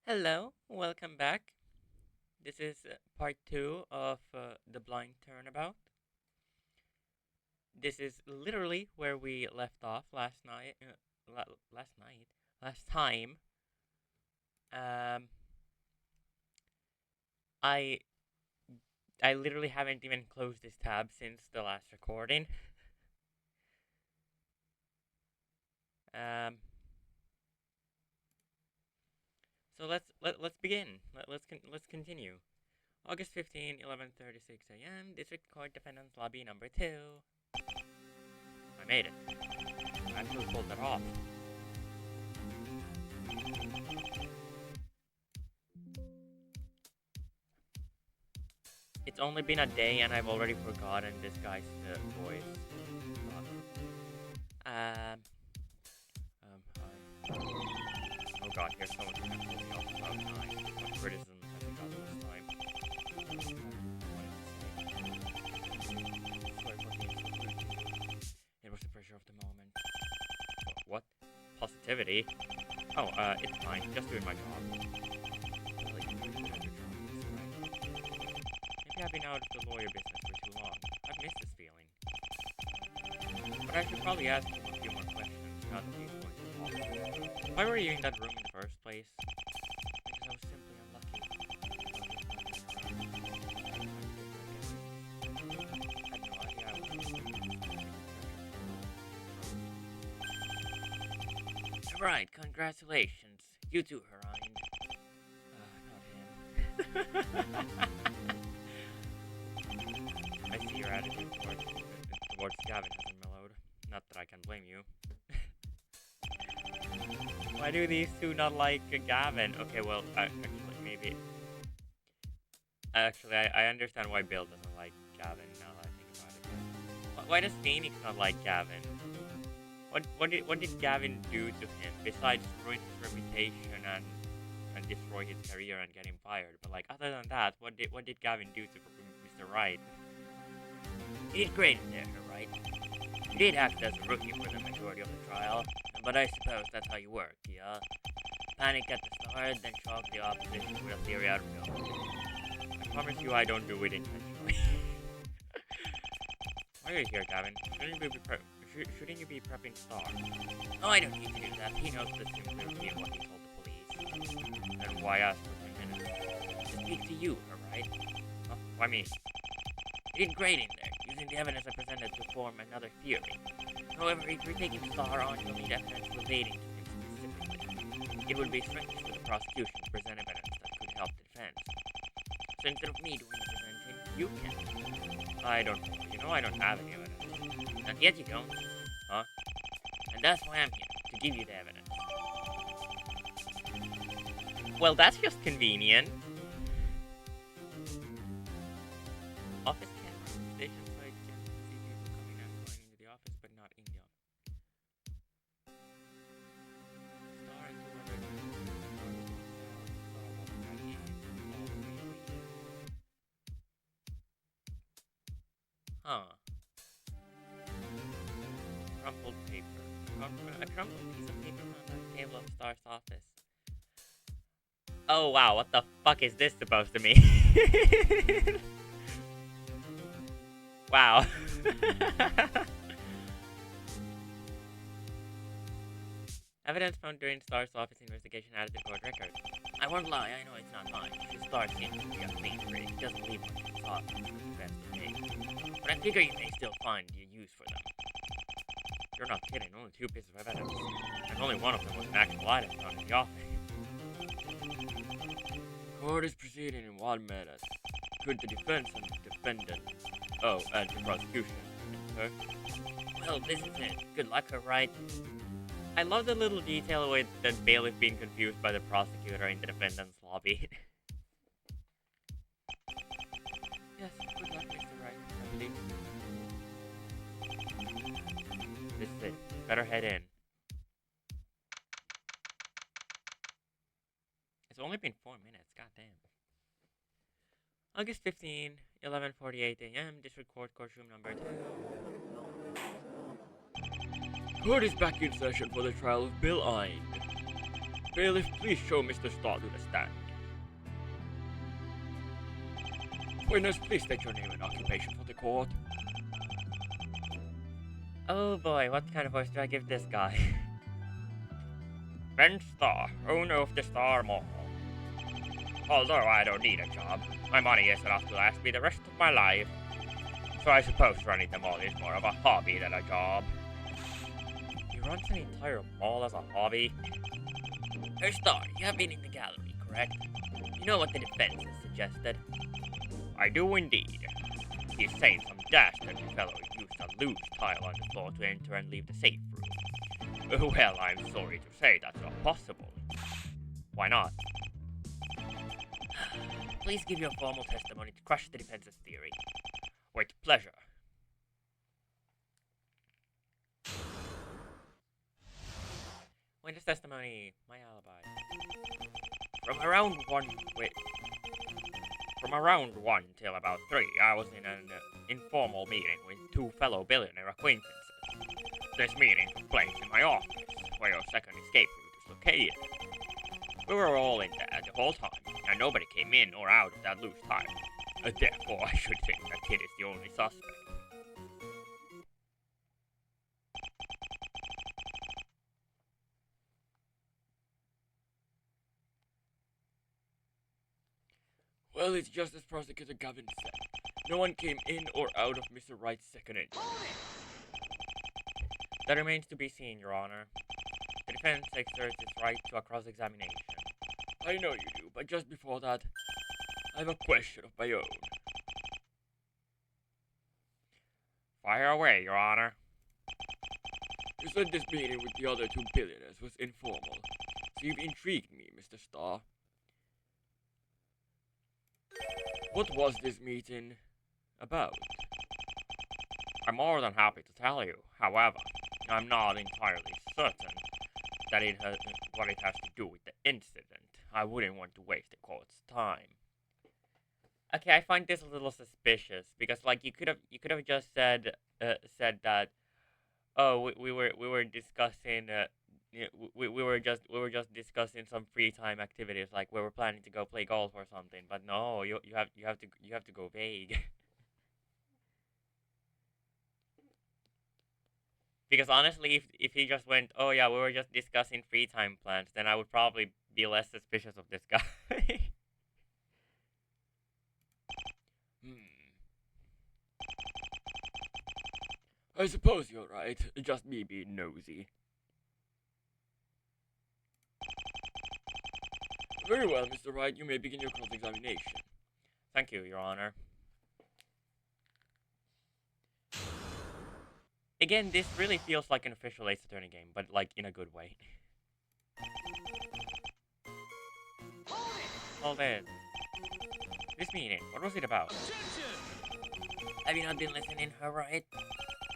Hello, welcome back. This is part two of the Blind Turnabout. This is literally where we left off last night. Last time. Um, I I literally haven't even closed this tab since the last recording. Um, so let's begin. Let's continue. August 15, 11:36 a.m. District Court Defendant's Lobby number 2. I made it. I actually pulled that off. It's only been a day and I've already forgotten this guy's voice. Hi. Oh god, here's someone who can pull me off cloud 9. What criticism have we got this time? Sorry for being so rude to you. It was the pressure of the moment. What? Positivity? Oh, it's fine. Just doing my job. Well, you really good at your job, right? Maybe I've been out of the lawyer business for too long. I've missed this feeling. But I should probably ask him a few more questions now that he's going to talk. Why were you in that room in the first place? Because I was simply unlucky. I had no idea I was Alright, congratulations. You too, Herind. Not him. I see your attitude towards Gavin hasn't mellowed. Not that I can blame you. Why do these two not like Gavin? Okay, well, actually, maybe. Actually, I understand why Bill doesn't like Gavin now that I think about it. But why does Phoenix not like Gavin? What did Gavin do to him besides ruin his reputation and destroy his career and get him fired? But like other than that, what did Gavin do to Mr. Wright? He did great in there, right? You did act as a rookie for the majority of the trial, but I suppose that's how you work, yeah? Panic at the start, then shock the opposition with a theory out of nowhere. I promise you I don't do it intentionally. Why are you here, Gavin? Shouldn't you be prepping Star? Oh, I don't need to do that. He knows the simplicity of what he told the police. And why ask for 10 minutes? To speak to you, alright? Huh? Why me? You did great in there, using the evidence I presented to form another theory. However, if you're taking Star on, you'll need evidence relating to him specifically. It would be strange for the prosecution to present evidence that could help the defense. So instead of me doing the presenting, you can. I don't know. You know I don't have any evidence. Not yet you don't. Huh? And that's why I'm here, to give you the evidence. Well, that's just convenient. Office camera station site can see people coming and going into the office, but not in the office. Star and two other Star walking back in. Oh, really? Huh. Crumpled paper. A crumpled piece of paper on the table of Star's office. Oh wow, what the fuck is this supposed to mean? Wow. Evidence found during Star's office investigation added to court record. I won't lie, I know it's not mine. Star seems to be a clean break. He doesn't leave much in his office. That's okay. But I figure you may still find your use for them. You're not kidding, only 2 pieces of evidence. And only one of them was an actual item found in the office. Court is proceeding in 1 minute. Could the defense and the defendant... Oh, and the prosecution. Sir? Well, this is it. Good luck, right? I love the little detail with the bailiff being confused by the prosecutor in the defendant's lobby. Yes, good luck, Mr. Wright. I believe this is it. Better head in. It's only been 4 minutes, goddamn. August 15, 11:48 a.m. District Court, courtroom number 2. Court is back in session for the trial of Bill Ine. Bailiff, please show Mr. Star to the stand. Witness, please state your name and occupation for the court. Oh boy, what kind of voice do I give this guy? Ben Star, owner of the Star Mall. Although I don't need a job, my money is enough to last me the rest of my life. So I suppose running the mall is more of a hobby than a job. He runs an entire mall as a hobby? Hey Star, you have been in the gallery, correct? You know what the defense has suggested? I do indeed. He's saying some dastardly fellow used a loose tile on the floor to enter and leave the safe room. Well, I'm sorry to say that's not possible. Why not? Please give your formal testimony to crush the defense's theory. With pleasure. Witness testimony, my alibi. From around 1 till about 3, I was in an informal meeting with 2 fellow billionaire acquaintances. This meeting took place in my office, where your second escape route is located. We were all in there the whole time, and nobody came in or out of that loose tile. Therefore, I should think that kid is the only suspect. Well, it's just as Prosecutor Gavin said. No one came in or out of Mr. Wright's second entry. That remains to be seen, Your Honor. The defense exerts its right to a cross-examination. I know you do, but just before that, I have a question of my own. Fire away, Your Honor. You said this meeting with the other 2 billionaires was informal, so you've intrigued me, Mr. Starr. What was this meeting about? I'm more than happy to tell you. However, I'm not entirely certain that what it has to do with the incident. I wouldn't want to waste the court's time. Okay, I find this a little suspicious because, like, you could have just said that. Oh, we were discussing. We were just discussing some free time activities, like we were planning to go play golf or something. But no, you have to go vague. Because honestly, if he just went, oh yeah, we were just discussing free time plans, then I would probably be less suspicious of this guy. I suppose you're right. Just me being nosy. Very well, Mr. Wright. You may begin your cross-examination. Thank you, Your Honor. Again, this really feels like an official Ace Attorney game, but like in a good way. Hold it. This meeting, what was it about? Have you not been listening, Her Right?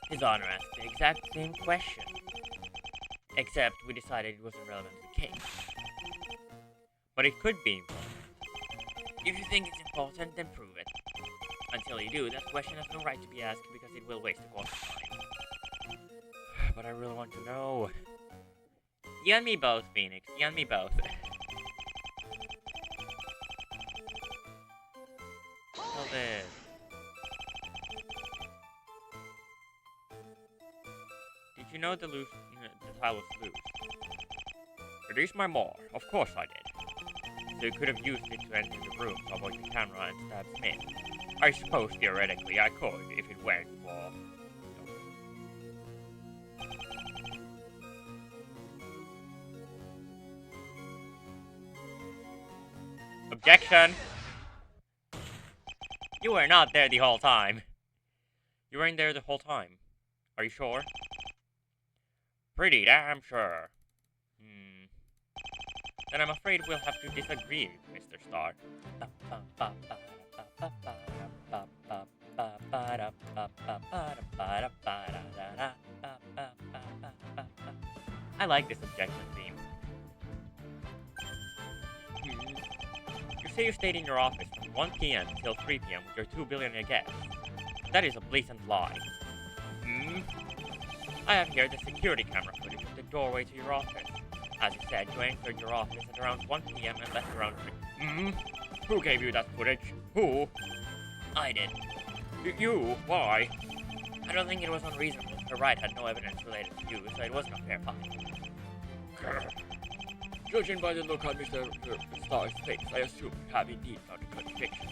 His Honor asked the exact same question. Except we decided it wasn't relevant to the case. But it could be important. If you think it's important, then prove it. Until you do, that question has no right to be asked because it will waste the court's time. But I really want to know. You and me both, Phoenix. You and me both. Hold it. Did you know the tile was loose? It is my mall. Of course I did. So you could have used it to enter the room to avoid the camera and stab Smith. I suppose theoretically I could if it weren't for... Objection! You were not there the whole time. You weren't there the whole time. Are you sure? Pretty damn sure. Then I'm afraid we'll have to disagree, Mr. Starr. I like this objection theme. You say you stayed in your office from 1 p.m. until 3 p.m. with your 2 billionaire guests. That is a blatant lie. I have here the security camera footage of the doorway to your office. As you said, you entered your office at around 1 p.m. and left around 3. Who gave you that footage? Who? I did. You? Why? I don't think it was unreasonable. Her right had no evidence related to you, so it wasn't a fair fight. Judging by the look on Mr. Star's face, I assume you have indeed found a contradiction.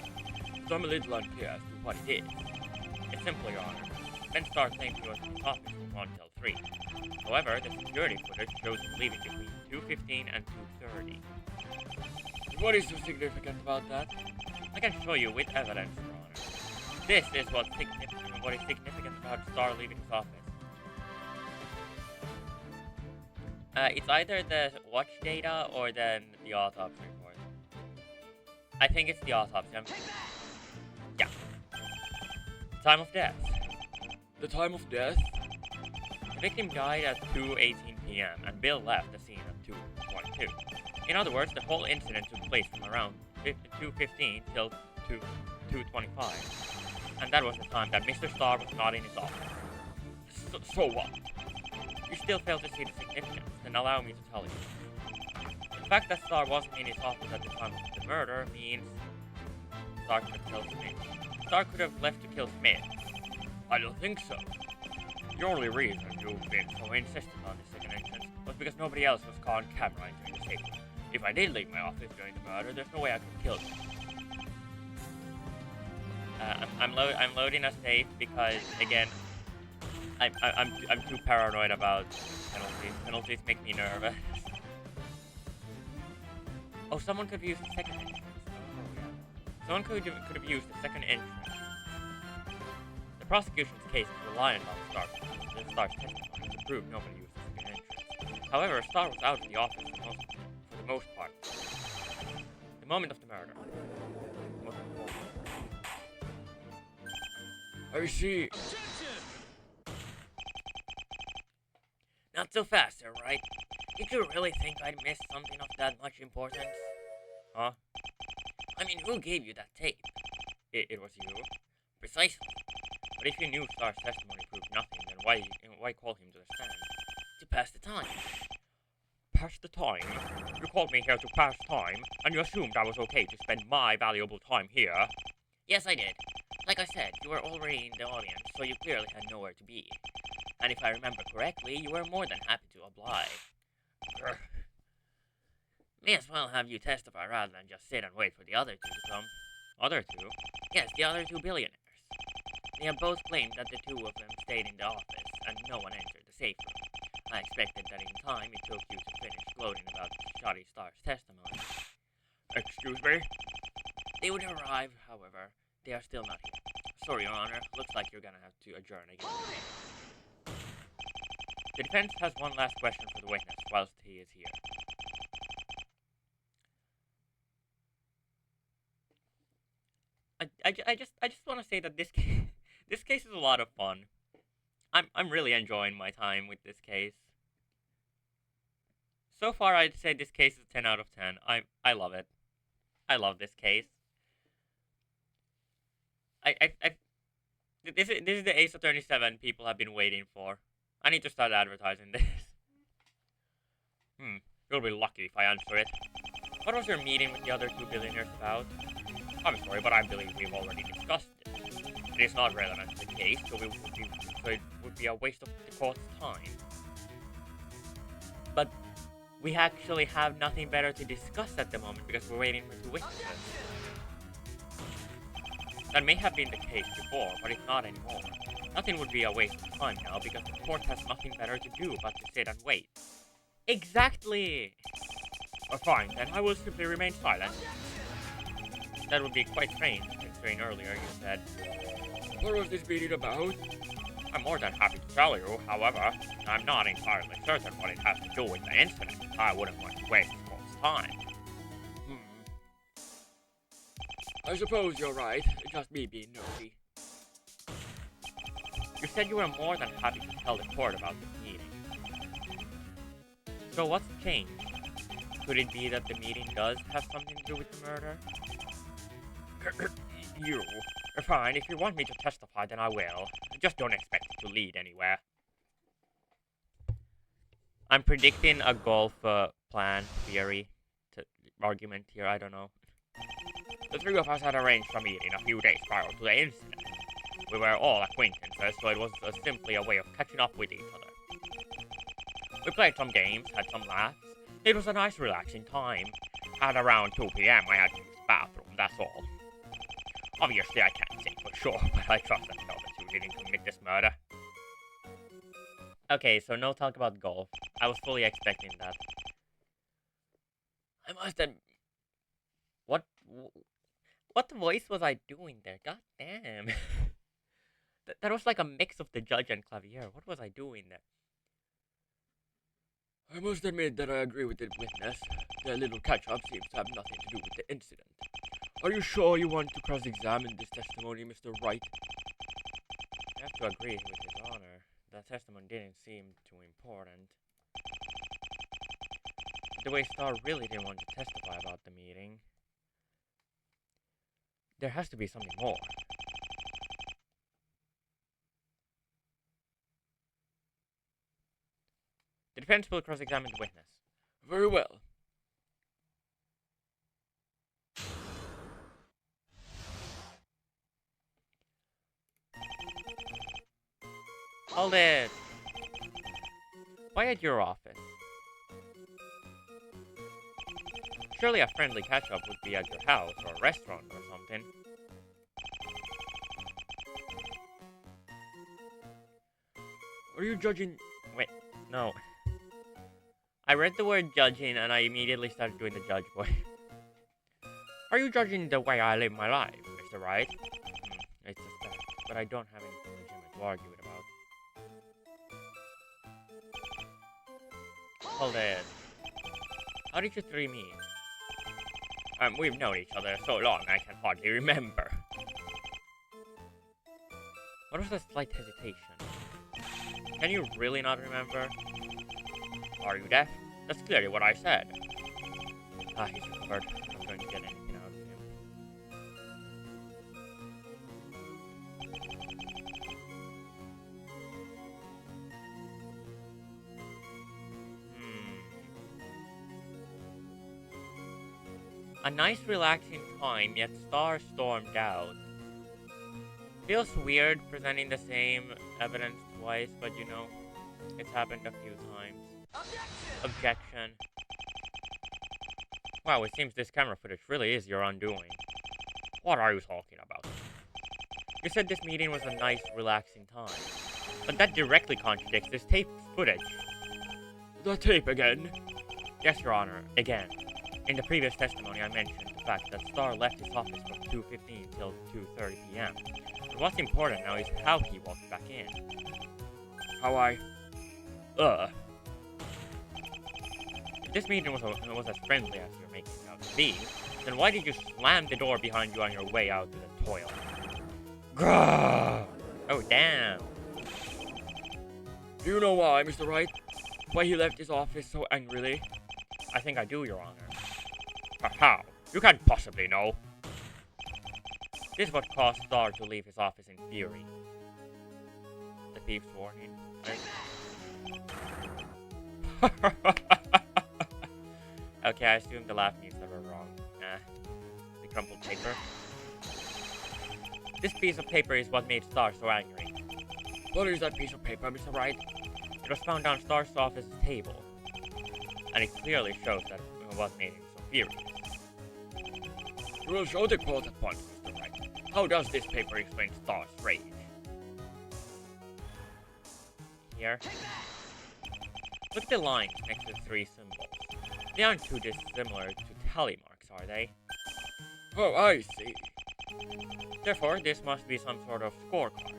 So I'm a little unclear as to what it is. It's simple, Your Honor. Ben Starr claimed he was in his office from 1 till 3. However, the security footage shows him leaving between 2:15 and 2:30. What is so significant about that? I can show you with evidence, Your Honor. This is what is significant about Starr leaving his office. It's either the watch data or then the autopsy report. I think it's the autopsy. Yeah. Time of death. The time of death? The victim died at 2:18 p.m. and Bill left the scene at 2:22. In other words, the whole incident took place from around 2:15 till 2:25. And that was the time that Mr. Starr was not in his office. So what? You still fail to see the significance, then allow me to tell you. The fact that Starr wasn't in his office at the time of the murder means Starr could have killed Smith. Starr could have left to kill Smith. I don't think so. The only reason you've been so insistent on the second entrance was because nobody else was caught on camera entering the safe. If I did leave my office during the murder, there's no way I could kill you. I'm loading a safe because, again, I'm too paranoid about penalties. Penalties make me nervous. Oh, someone could have used the second entrance. Oh, yeah. Someone could have used the second entrance. The prosecution's case is reliant on Starr's testimony to prove nobody used the second entrance. However, Starr was out of the office for the most part. The moment of the murder. I see. Not so fast, sir, right? Did you really think I'd miss something of that much importance? Huh? I mean, who gave you that tape? It was you. Precisely. But if you knew Starr's testimony proved nothing, then why call him to the stand? To pass the time. Pass the time? You called me here to pass time, and you assumed I was okay to spend my valuable time here? Yes, I did. Like I said, you were already in the audience, so you clearly had nowhere to be. And if I remember correctly, you were more than happy to oblige. Grr. May as well have you testify rather than just sit and wait for the other two to come. Other two? Yes, the other two billionaires. They have both claimed that the two of them stayed in the office, and no one entered the safe room. I expected that in time it took you to finish gloating about Shoddy Starr's testimony. Excuse me? They would arrive, however. They are still not here. Sorry, Your Honor. Looks like you're gonna have to adjourn again. The defense has one last question for the witness whilst he is here. I just want to say that this case is a lot of fun. I'm really enjoying my time with this case. So far, I'd say this case is 10 out of 10. I love it. I love this case. This is the Ace Attorney 7 people have been waiting for. I need to start advertising this. You'll be lucky if I answer it. What was your meeting with the other two billionaires about? I'm sorry, but I believe we've already discussed it. It is not relevant to the case, so it would be a waste of the court's time. But we actually have nothing better to discuss at the moment because we're waiting for the witnesses. That may have been the case before, but it's not anymore. Nothing would be a waste of time now because the court has nothing better to do but to sit and wait. Exactly! Fine, then I will simply remain silent. That would be quite strange, considering earlier you said, what was this meeting about? I'm more than happy to tell you, however, I'm not entirely certain what it has to do with the incident. I wouldn't want to waste the court's time. I suppose you're right, it's just me being nosy. You said you were more than happy to tell the court about this meeting. So what's changed? Could it be that the meeting does have something to do with the murder? You. Fine, if you want me to testify, then I will. Just don't expect it to lead anywhere. I'm predicting a golf plan, theory, argument here, I don't know. The three of us had arranged a meeting a few days prior to the incident. We were all acquaintances, so it was simply a way of catching up with each other. We played some games, had some laughs. It was a nice, relaxing time. At around 2 p.m., I had to use the bathroom, that's all. Obviously, I can't say for sure, but I trust and know that you didn't commit this murder. Okay, so no talk about golf. I was fully expecting that. I must have... What voice was I doing there? God damn. That was like a mix of the judge and Clavier. What was I doing there? I must admit that I agree with the witness. Their little catch-up seems to have nothing to do with the incident. Are you sure you want to cross-examine this testimony, Mr. Wright? I have to agree with His Honor. That testimony didn't seem too important. The way Star really didn't want to testify about the meeting. There has to be something more. The defense will cross-examine the witness. Very well. Hold it! Why at your office? Surely a friendly catch-up would be at your house or a restaurant or something. Are you judging... Wait, no. I read the word judging and I immediately started doing the judge boy. Are you judging the way I live my life, Mr. Wright? It's a fact, but I don't have anything legitimate to argue it about. Hold it. How did you three meet? We've known each other so long I can hardly remember. What was the slight hesitation? Can you really not remember? Are you deaf? That's clearly what I said. He's recovered. I'm not going to get anything out of him. A nice relaxing time, yet Star stormed out. Feels weird presenting the same evidence twice, but you know, it's happened a few times. Objection. Wow, it seems this camera footage really is your undoing. What are you talking about? You said this meeting was a nice, relaxing time. But that directly contradicts this tape footage. The tape again? Yes, Your Honor, again. In the previous testimony, I mentioned the fact that Star left his office from 2:15 till 2:30 p.m. But what's important now is how he walked back in. How I... If this meeting was as friendly as you're making it out to be, then why did you slam the door behind you on your way out to the toilet? Grrrr! Oh, damn. Do you know why, Mr. Wright? Why he left his office so angrily? I think I do, Your Honor. How? You can't possibly know. This is what caused Star to leave his office in fury. The thief's warning. Okay, I assume the laugh means that we're wrong. The crumpled paper. This piece of paper is what made Star so angry. What is that piece of paper, Mr. Wright? It was found on Star's office's table. And it clearly shows that it was made him so furious. You will show the quote at once, Mr. Wright. How does this paper explain Star's rage? Here. Look at the lines next to the three symbols. They aren't too dissimilar to tally marks, are they? Oh, I see. Therefore, this must be some sort of scorecard.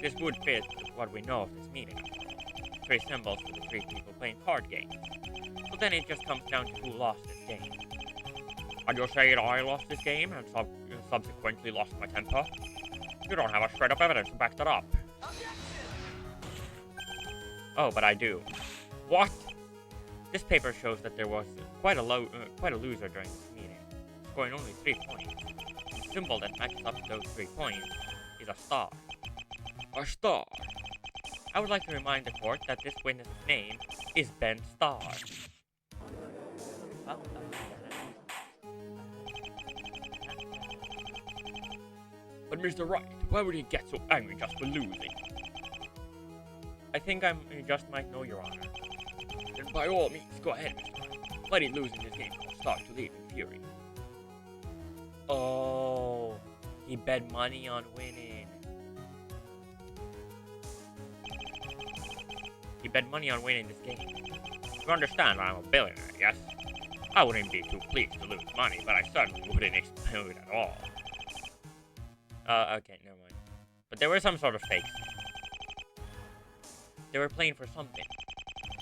This would fit what we know of this meeting. Three symbols for the three people playing card games. So then it just comes down to who lost this game. Are you saying I lost this game and subsequently lost my temper? You don't have a shred of evidence to back that up. Oh, but I do. What? This paper shows that there was quite a loser during this meeting, scoring only 3 points. The symbol that matches up to those 3 points is a star. A star? I would like to remind the court that this witness's name is Ben Starr. But Mr. Wright, why would he get so angry just for losing? I think I just might know, Your Honor. Then by all means, go ahead, Mr. Wright. Let him lose in this game will start to leave in fury. Oh, he bet money on winning. He bet money on winning this game. You understand I'm a billionaire, yes? I wouldn't be too pleased to lose money, but I certainly wouldn't explain it at all. Okay, never mind. But there were some sort of fakes. They were playing for something.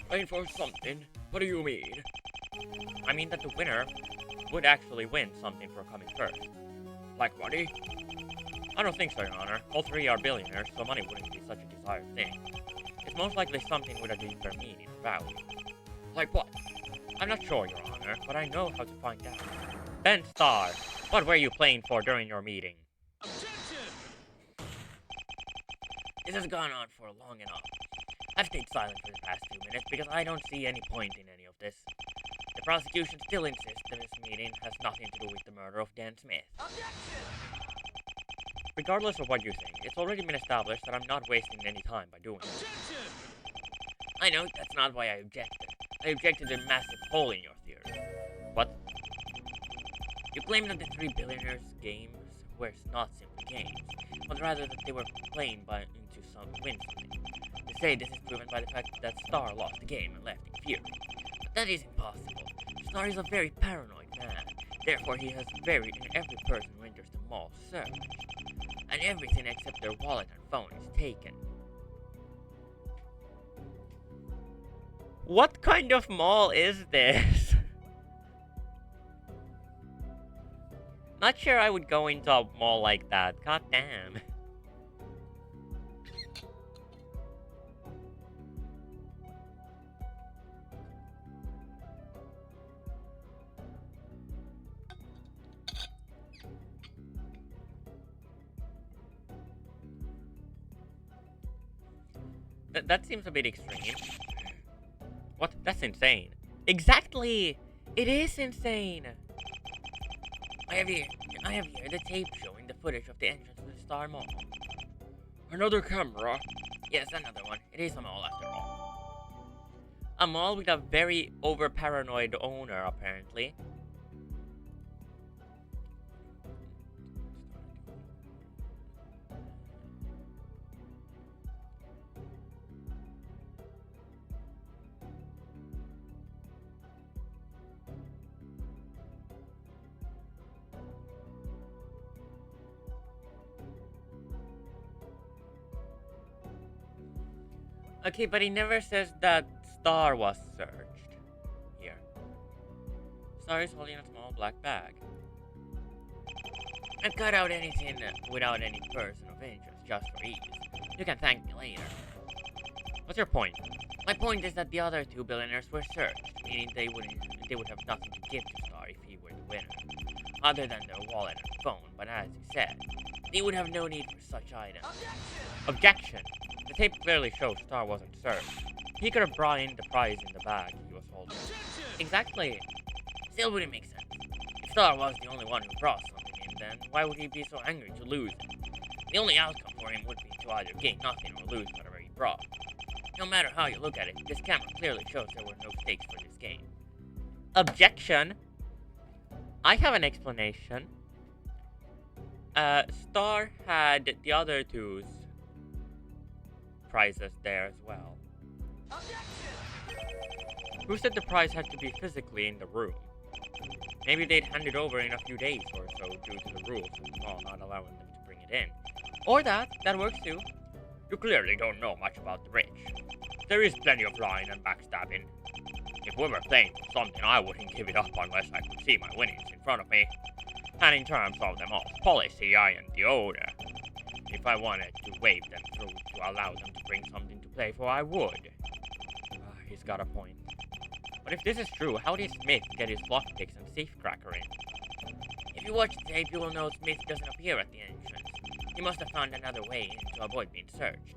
Playing for something? What do you mean? I mean that the winner would actually win something for coming first. Like money? I don't think so, Your Honor. All three are billionaires, so money wouldn't be such a desired thing. It's most likely something with a deeper meaning or value. Like what? I'm not sure, Your Honor, but I know how to find out. Ben Starr, what were you playing for during your meeting? Objection! This has gone on for long enough. I've stayed silent for the past 2 minutes because I don't see any point in any of this. The prosecution still insists that this meeting has nothing to do with the murder of Dan Smith. Objection! Regardless of what you think, it's already been established that I'm not wasting any time by doing it. Objection! I know that's not why I objected. I objected to the massive hole in your theory. What? You claim that the three billionaires' games were not simply games, but rather that they were playing into some win something. You say this is proven by the fact that Star lost the game and left in fury. But that is impossible. Star is a very paranoid man. Therefore, he has every person who enters the mall searched. And everything except their wallet and phone is taken. What kind of mall is this? Not sure I would go into a mall like that. God damn. That seems a bit extreme. What? That's insane. Exactly! It is insane! I have here the tape showing the footage of the entrance to the Star Mall. Another camera? Yes, another one. It is a mall after all. A mall with a very over-paranoid owner, apparently. Okay, but he never says that Star was searched. Here. Star is holding a small black bag. I've cut out anything without any person of interest, just for ease. You can thank me later. What's your point? My point is that the other two billionaires were searched, meaning they would have nothing to give to Star if he were the winner, other than their wallet and phone, but as he said, they would have no need for such items. Objection! The tape clearly shows Star wasn't served. He could have brought in the prize in the bag he was holding. Exactly. Still wouldn't make sense. If Star was the only one who brought something in, then why would he be so angry to lose it? The only outcome for him would be to either gain nothing or lose whatever he brought. No matter how you look at it, this camera clearly shows there were no stakes for this game. Objection. I have an explanation. Star had the other two's prizes there as well. Who said the prize had to be physically in the room? Maybe they'd hand it over in a few days or so due to the rules of the mall not allowing them to bring it in. Or that works too. You clearly don't know much about the rich. There is plenty of lying and backstabbing. If we were playing for something, I wouldn't give it up unless I could see my winnings in front of me. And in terms of the mall's policy, I am the owner. If I wanted to wave them through to allow them to bring something to play for, I would. He's got a point. But if this is true, how did Smith get his lockpicks and safecracker in? If you watch the tape, you will know Smith doesn't appear at the entrance. He must have found another way in to avoid being searched.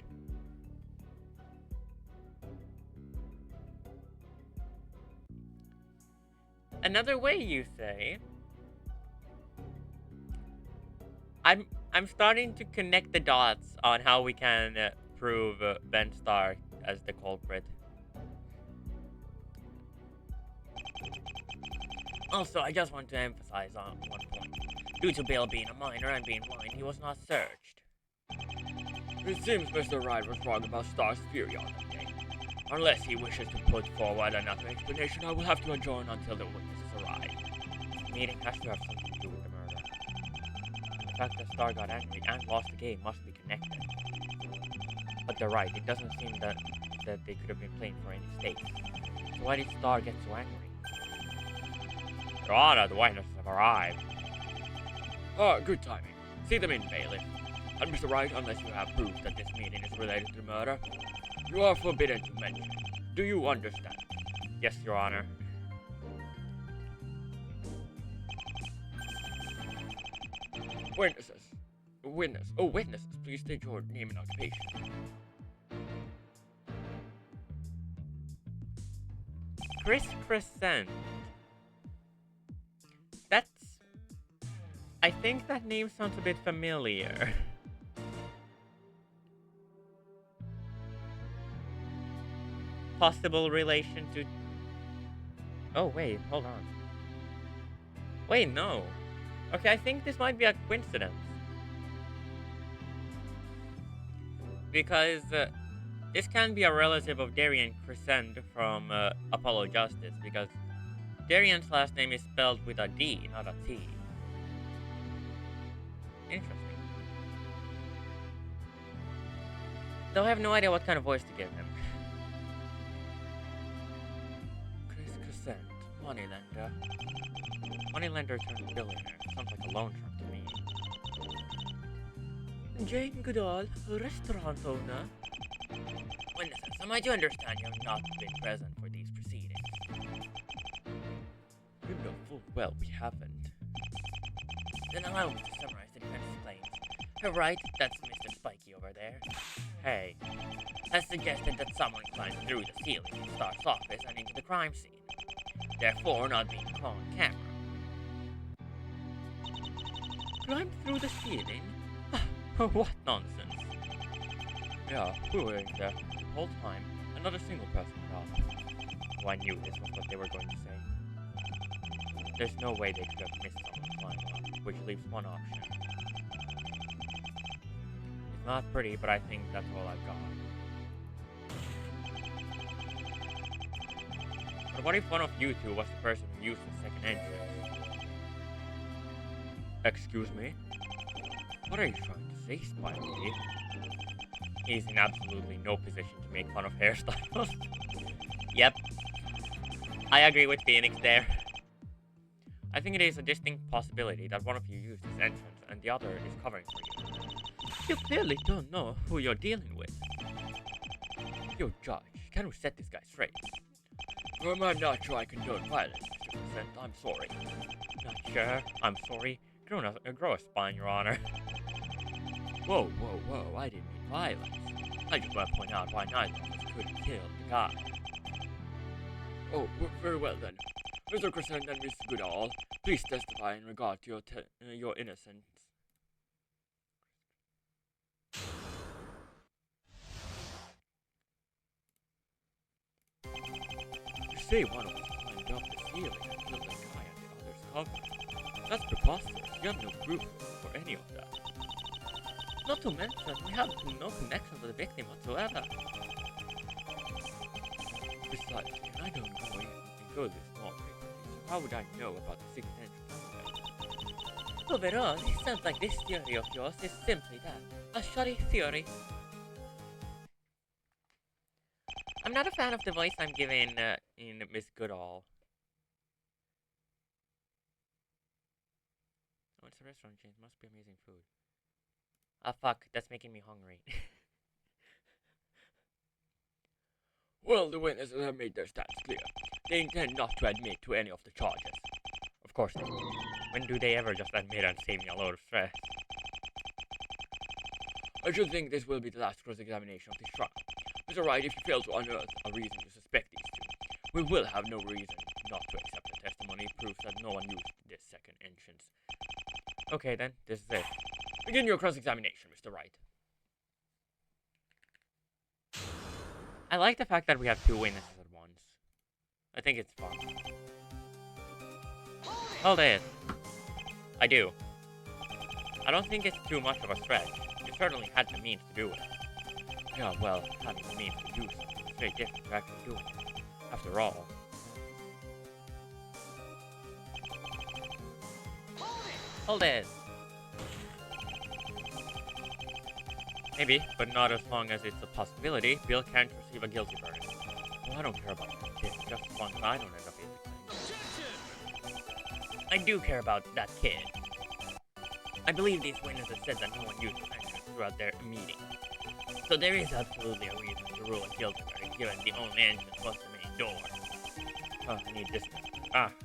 Another way, you say? I'm starting to connect the dots on how we can prove Ben Stark as the culprit. Also, I just want to emphasize on one point. Due to Bill being a minor and being blind, he was not searched. It seems Mr. Wright was wrong about Stark's fury on that day. Unless he wishes to put forward another explanation, I will have to adjourn until the witnesses arrive. The meeting has to have something to do with the murder. And the fact that Stark got angry and lost the game must be connected. But they're right, it doesn't seem that they could have been playing for any stakes. So why did Stark get so angry? Your Honor, the witnesses have arrived. Good timing. See them in, bailiff. And Mr. Wright, unless you have proof that this meeting is related to the murder, you are forbidden to mention it. Do you understand? Yes, Your Honor. Witnesses. Witnesses, please state your name and occupation. Chris Crescent. I think that name sounds a bit familiar. Possible relation to... Oh, wait, hold on. Wait, no. Okay, I think this might be a coincidence. Because this can be a relative of Darian Crescent from Apollo Justice, because Darian's last name is spelled with a D, not a T. Interesting. Though I have no idea what kind of voice to give him. Chris Crescent, moneylender. Moneylender turned billionaire. Sounds like a loan shark to me. Jane Goodall, restaurant owner. Witnesses, am I to understand you have not been present for these proceedings? You know full well we haven't. Then allow me to summarize the defense's claims. Right, that's Mr. Spiky over there. Hey. Has suggested that someone climbed through the ceiling in Stark's office and into the crime scene. Therefore, not being caught on camera. Climbed through the ceiling? What nonsense. Yeah, we were in there the whole time, and not a single person got off. Oh, I knew this was what they were going to say. There's no way they could have missed someone climbing up, which leaves one option. It's not pretty, but I think that's all I've got. But what if one of you two was the person who used the second entrance? Excuse me? What are you trying to say, Spidey? He's in absolutely no position to make fun of hairstyles. Yep. I agree with Phoenix there. I think it is a distinct possibility that one of you used his entrance and the other is covering for you. You clearly don't know who you're dealing with. Yo, Josh, can we set this guy straight? I'm not sure I condone violence, Mr. Crescent. I'm sorry. Not sure? I'm sorry. Grow a spine, Your Honor. Whoa, I didn't mean violence. I just want to point out why neither of us could have killed the guy. Oh, very well then. Mr. Crescent and Miss Goodall, please testify in regard to your innocence. You say one of us climbed up the ceiling and killed that guy at the other's cover. That's preposterous. You have no proof for any of that. Not to mention, we have no connection to the victim whatsoever. Besides, I don't go this small paper, so how would I know about the secret entrance? Overall, it sounds like this theory of yours is simply that, a shoddy theory. I'm not a fan of the voice I'm giving in Miss Goodall. Oh, it's a restaurant chain. Must be amazing food. Ah, fuck. That's making me hungry. Well, the witnesses have made their stance clear. They intend not to admit to any of the charges. Of course they do. When do they ever just admit and save me a load of stress? I should think this will be the last cross-examination of this trial. Mr. Wright, if you fail to unearth a reason to suspect these two, we will have no reason not to accept the testimony. testimony proves that no one used this second entrance. Okay then, this is it. Begin your cross-examination, Mr. Wright. I like the fact that we have two witnesses at once. I think it's fun. Hold it. I do. I don't think it's too much of a stretch. You certainly had the means to do it. Yeah, well, having the means to do something is very different to actually doing it. After all. Hold it! Maybe, but not as long as it's a possibility. Bill can't receive a guilty verdict. Well, I don't care about that kid, just as long as I don't end up in the thing. I do care about that kid. I believe these witnesses said that no one used the entrance throughout their meeting. So there is absolutely a reason to rule a guilty verdict, given the only entrance was the main door. Oh,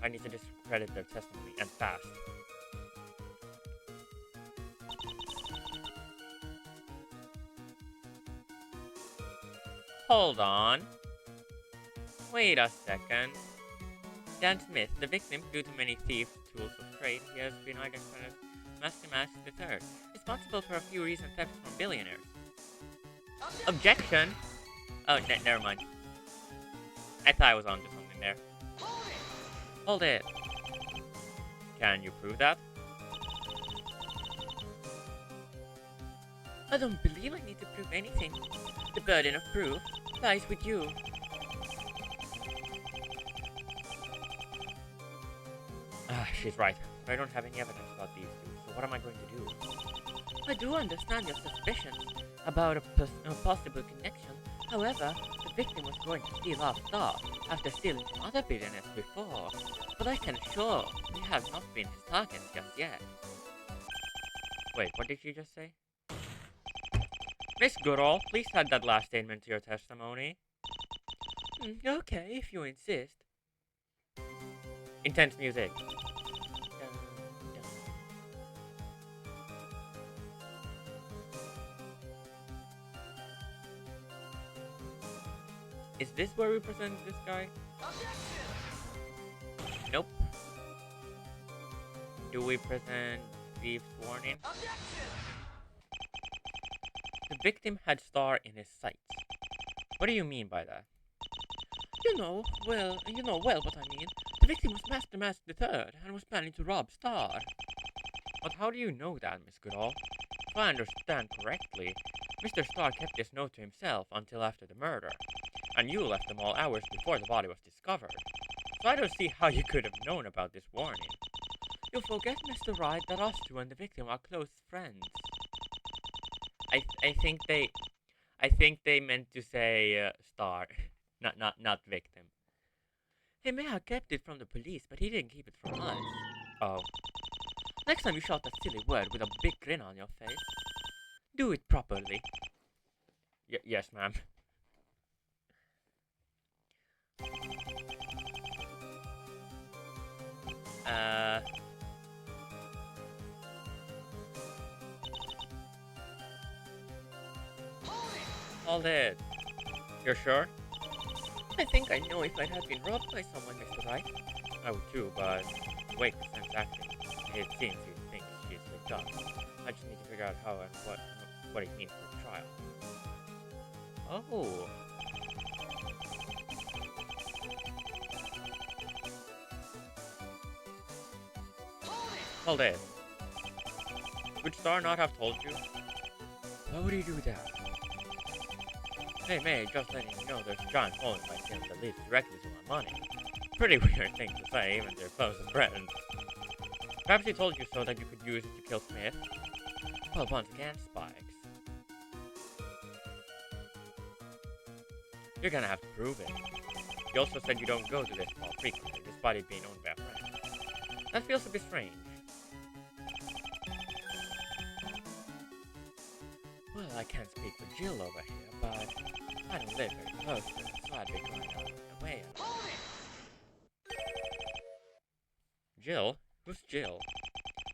I need to discredit their testimony, and fast. Hold on. Wait a second. Dan Smith, the victim, due to many thieves' tools of trade, he has been identified as Master III, responsible for a few recent thefts from billionaires. Objection! Oh, never mind. I thought I was onto something there. Hold it. Can you prove that? I don't believe I need to prove anything. The burden of proof lies with you. She's right. But I don't have any evidence about these two, so what am I going to do? I do understand your suspicions about a possible connection. However, the victim was going to steal our Star after stealing from other billionaires before. But I can assure we have not been his target just yet. Wait, what did you just say? Miss Goodall, please add that last statement to your testimony. Okay, if you insist. Intense music. Is this where we present this guy? Nope. Do we present Thief's Warning? The victim had Star in his sights. What do you mean by that? You know well what I mean. The victim was Master III and was planning to rob Star. But how do you know that, Miss Goodall? If I understand correctly, Mr. Star kept this note to himself until after the murder, and you left them all hours before the body was discovered. So I don't see how you could have known about this warning. You forget, Mr. Wright, that us two and the victim are close friends. I think they meant to say Star, not victim. He may have kept it from the police, but he didn't keep it from us. Oh. Next time you shout that silly word with a big grin on your face, do it properly. Yes, ma'am. Hold it. You're sure? I think I know if I had been robbed by someone, Mr. Wright. I would too, but wait, the sense acting. It seems he thinks she's slipped up. I just need to figure out how and what it means for the trial. Oh. Hold it. Would Star not have told you? Why would he do that? Hey May, just letting you know there's a giant hole in my skin that leads directly to my money. Pretty weird thing to say, even to your closest friends. Perhaps he told you so that you could use it to kill Smith? Well, once again, spikes. You're gonna have to prove it. You also said you don't go to this mall frequently, despite it being owned by a friend. That feels a bit strange. Well, I can't speak for Jill over here, but I don't live very close to her, so I'd be going out of my way. Jill? Who's Jill?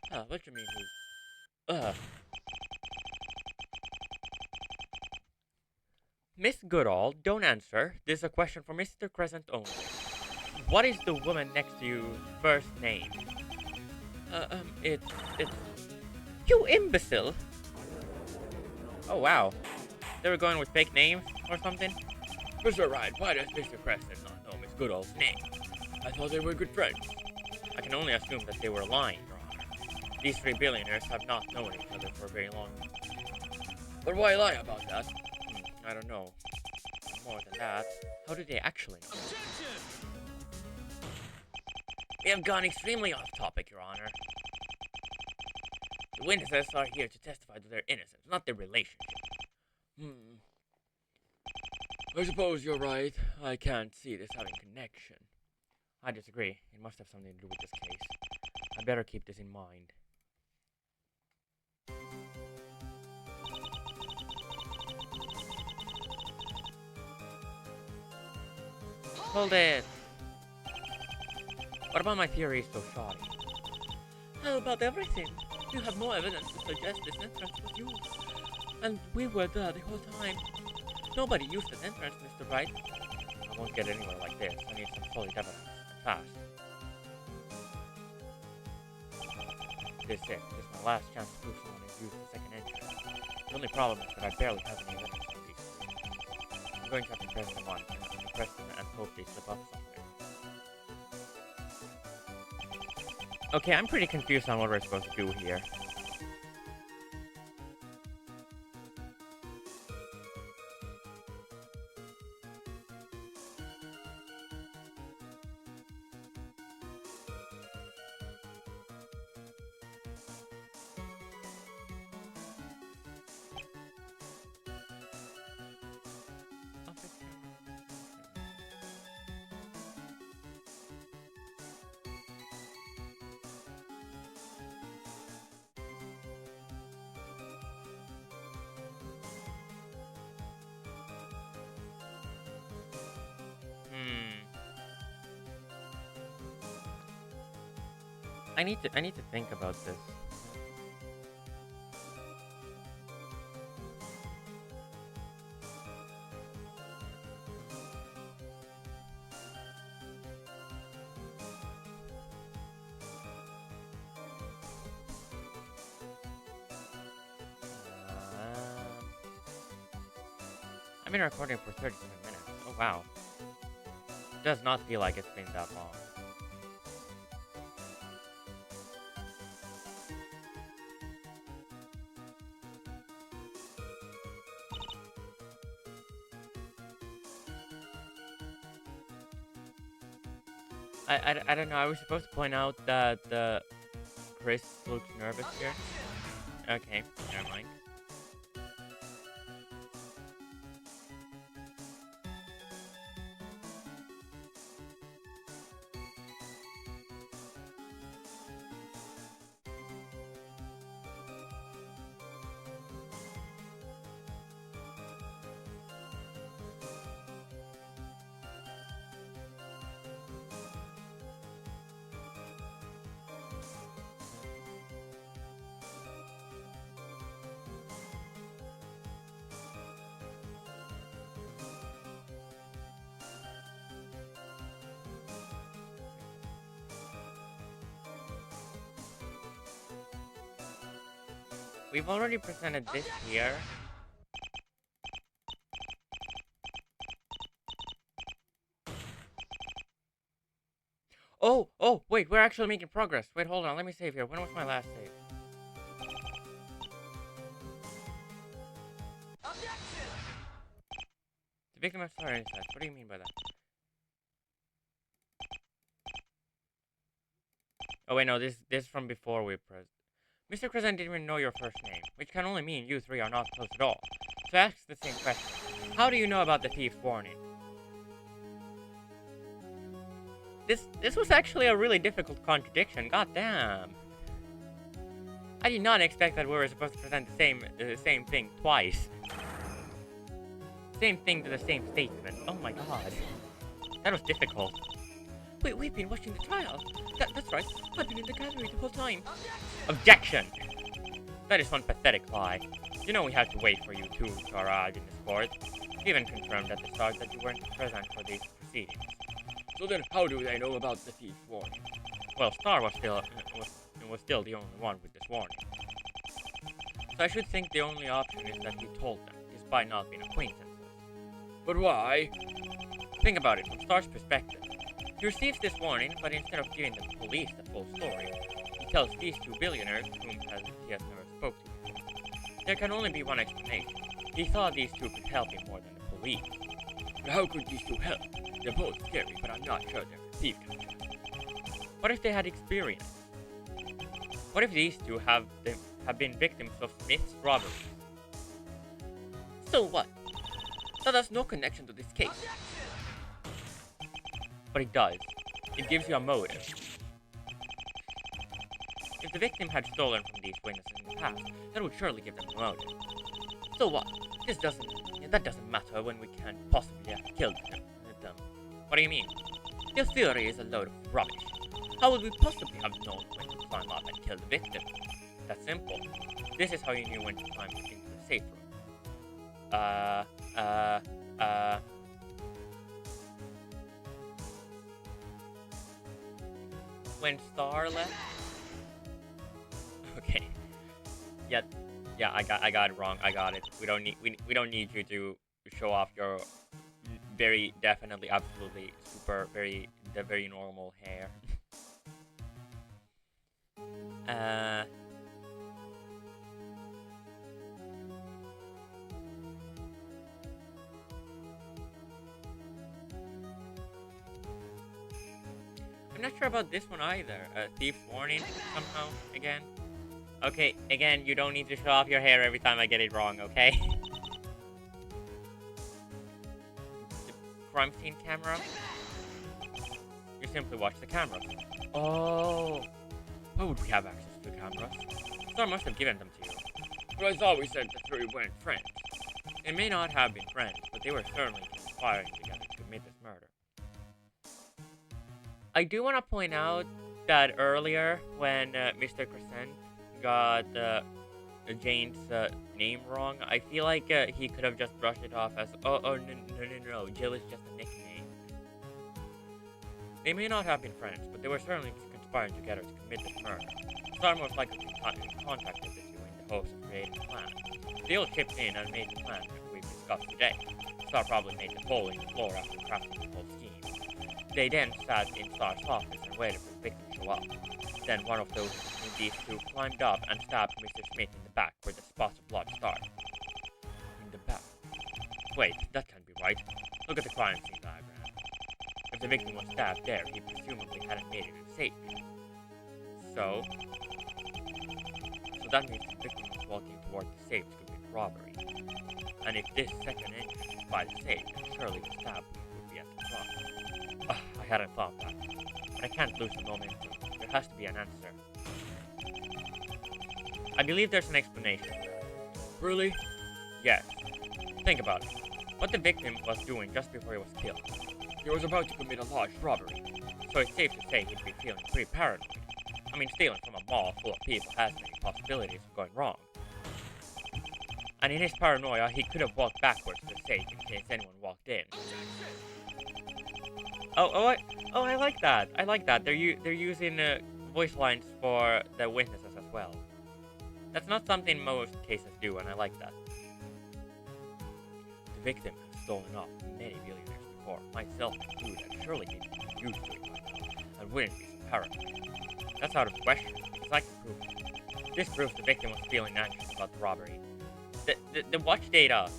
What do you mean who? Miss Goodall, don't answer. This is a question for Mr. Crescent only. What is the woman next to you first name? It's... You imbecile! Oh, wow. They were going with fake names or something? Mr. Wright, why does Mr. Preston not know Miss Goodall's name? I thought they were good friends. I can only assume that they were lying, Your Honor. These three billionaires have not known each other for very long. But why lie about that? I don't know. More than that, how do they actually know? We have gone extremely off topic, Your Honor. The witnesses are here to testify to their innocence, not their relationship. I suppose you're right. I can't see this having connection. I disagree. It must have something to do with this case. I better keep this in mind. Hold it! What about my theories so shoddy? How about everything? You have no evidence to suggest this entrance was used. And we were there the whole time. Nobody used this entrance, Mr. Wright. I won't get anywhere like this. I need some solid evidence. Fast. This is it. This is my last chance to prove someone has used the second entrance. The only problem is that I barely have any evidence on these three. I'm going to have to press them on, and press them and hope they slip up somewhere. Okay, I'm pretty confused on what we're supposed to do here. I need to think about this. I've been recording for 37 minutes. Oh wow. It does not feel like it's been that long. I don't know, I was supposed to point out that Chris looks nervous here. Okay, never mind. We've already presented this here. Oh, wait, we're actually making progress. Wait, hold on, let me save here. When was my last save? The victim has fire inside. What do you mean by that? Oh wait, no, this is from before we pressed. Mr. Crescent didn't even know your first name, which can only mean you three are not close at all. So ask the same question. How do you know about the thief's warning? This was actually a really difficult contradiction, goddamn. I did not expect that we were supposed to present the same thing twice. Same thing to the same statement. Oh my god. That was difficult. Wait, we've been watching the trial. That's right. I've been in the gallery the whole time. Objection! That is one pathetic lie. You know we had to wait for you two to arrive in this court. You even confirmed at the start that you weren't present for these proceedings. So then how do they know about the thief's warning? Well, Star was still the only one with this warning. So I should think the only option is that he told them, despite not being acquaintances. But why? Think about it from Star's perspective. He receives this warning, but instead of giving the police the full story, he tells these two billionaires whom he has never spoken to before. There can only be one explanation. He thought these two could help him more than the police. But how could these two help? They're both scary, but I'm not sure they're a thief kind of trust. What if they had experience? What if these two have been victims of Smith's robberies? So what? That has no connection to this case. But it does. It gives you a motive. If the victim had stolen from these witnesses in the past, that would surely give them a motive. So what? That doesn't matter when we can't possibly have killed them. What do you mean? Your theory is a load of rubbish. How would we possibly have known when to climb up and kill the victim? That's simple. This is how you knew when to climb into the safe room. When Star left? Okay. Yeah, I got it wrong. I got it. We don't need you to show off your very definitely, absolutely, super, very normal hair. I'm not sure about this one either. Thief's warning, somehow, again. Okay, again, you don't need to show off your hair every time I get it wrong, okay? The crime scene camera? You simply watch the camera. Oh! How would we have access to the cameras? Star must have given them to you. But I thought we said the three weren't friends. They may not have been friends, but they were certainly conspiring together to commit this murder. I do want to point out that earlier, when Mr. Crescent got Jane's name wrong, I feel like he could have just brushed it off as, no, Jill is just a nickname. They may not have been friends, but they were certainly conspiring together to commit this murder. Star most likely contacted the two in the hopes of creating a plan. They all chipped in and made the plan we've discussed today. Star probably made the hole in the floor after crafting the whole scheme. They then sat in Star's office and waited for the victim to show up. Then one of these two climbed up and stabbed Mr. Smith in the back where the spots of blood start. In the back? Wait, that can't be right. Look at the crime scene diagram. If the victim was stabbed there, he presumably hadn't made it in safety. So that means the victim was walking toward the safe to commit robbery. And if this second entrance is by the safe, then surely the stab would be at the front. I hadn't thought that. But I can't lose the momentum. There has to be an answer. I believe there's an explanation. Really? Yes. Think about it. What the victim was doing just before he was killed. He was about to commit a large robbery. So it's safe to say he'd be feeling pretty paranoid. I mean, stealing from a mall full of people has many possibilities of going wrong. And in his paranoia, he could have walked backwards to the safe in case anyone walked in. I like that. I like that. They're using voice lines for the witnesses as well. That's not something most cases do, and I like that. The victim has stolen off many billionaires before, myself included, and surely he'd be used to it by now, and wouldn't be so paranoid. That's out of the question, because I can prove it. This proves the victim was feeling anxious about the robbery. The watch data,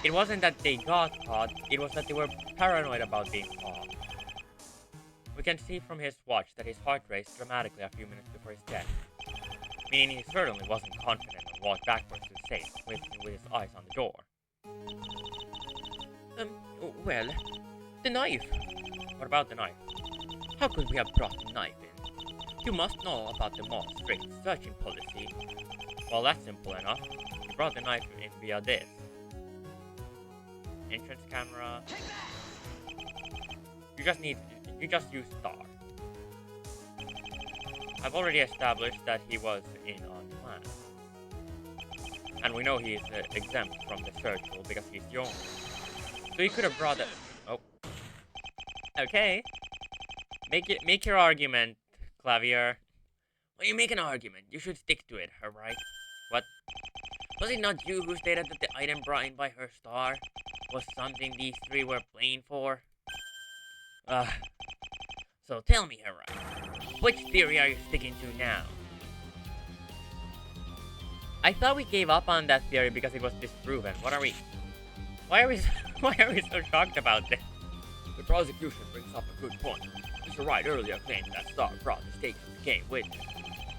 it wasn't that they got caught, it was that they were paranoid about being caught. We can see from his watch that his heart raced dramatically a few minutes before his death, meaning he certainly wasn't confident and walked backwards to the safe with his eyes on the door. Well, the knife. What about the knife? How could we have brought the knife in? You must know about the mall's strict searching policy. Well, that's simple enough. You brought the knife in via this. Entrance camera. You just use Star. I've already established that he was in on the plan. And we know he is exempt from the search rule because he's the owner. So he could have brought it. Oh. Okay. Make your argument, Clavier. When you make an argument, you should stick to it, alright? What? Was it not you who stated that the item brought in by her star was something these three were playing for? So tell me, alright. Which theory are you sticking to now? I thought we gave up on that theory because it was disproven. Why are we so shocked about this? The prosecution brings up a good point. Mr. Wright earlier claimed that Star brought the stakes of the game with him,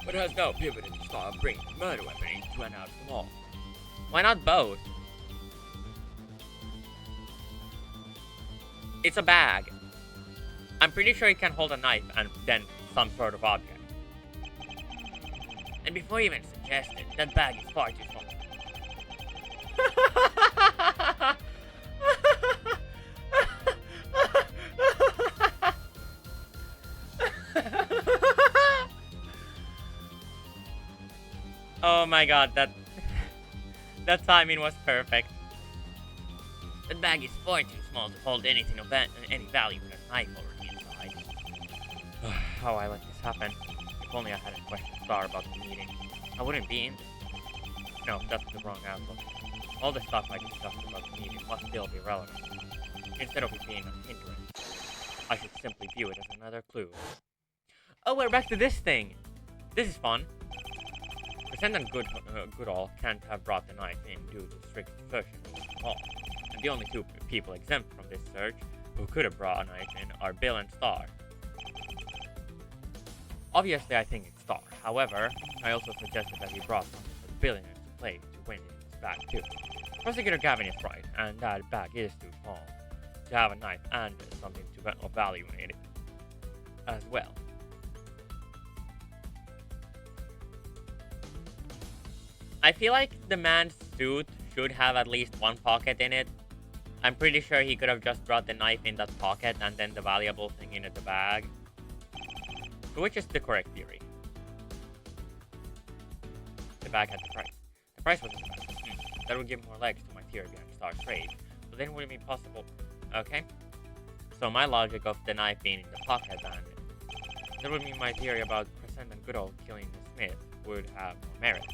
but has now pivoted to Star bringing the murder weapon into and out of the mall. Why not both? It's a bag. I'm pretty sure it can hold a knife and then some sort of object. And before you even suggested, that bag is far too small. Oh my god, that timing was perfect. That bag is far too small to hold anything of any value with a knife over the inside. How I let this happen. If only I hadn't questioned Star about the meeting. I wouldn't be in this. No, that's the wrong outlook. All the stuff I discussed about the meeting must still be relevant. Instead of it being a hindrance, I should simply view it as another clue. Oh, we're back to this thing! This is fun. President Goodall can't have brought the knife in due to strict assertion of the law. And the only two people exempt from this search who could have brought a knife in are Bill and Star. Obviously, I think it's Star. However, I also suggested that he brought something for the billionaire to play to win in his bag too. Prosecutor Gavin is right, and that bag is too small to have a knife and something of value in it as well. I feel like the man's suit should have at least one pocket in it. I'm pretty sure he could have just brought the knife in that pocket and then the valuable thing in the bag. So which is the correct theory? The bag had the price. The price wasn't the bag. That would give more legs to my theory behind Star's trade. But then would it be possible? Okay. So my logic of the knife being in the pocket and that would mean my theory about President Goodall killing the Smith would have more merit.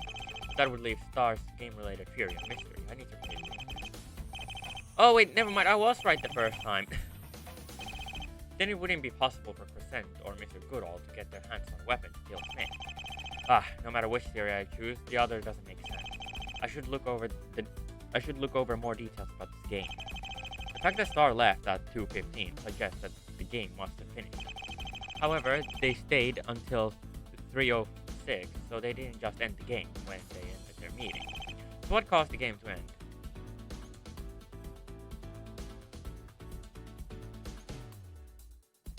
That would leave Star's game-related theory a mystery. I need to read it. Oh wait, never mind. I was right the first time. Then it wouldn't be possible for Crescent or Mr. Goodall to get their hands on a weapon to kill Smith. No matter which theory I choose, the other doesn't make sense. I should look over more details about this game. The fact that Star left at 2:15 suggests that the game must have finished. However, they stayed until 3:06, so they didn't just end the game when they ended their meeting. So what caused the game to end?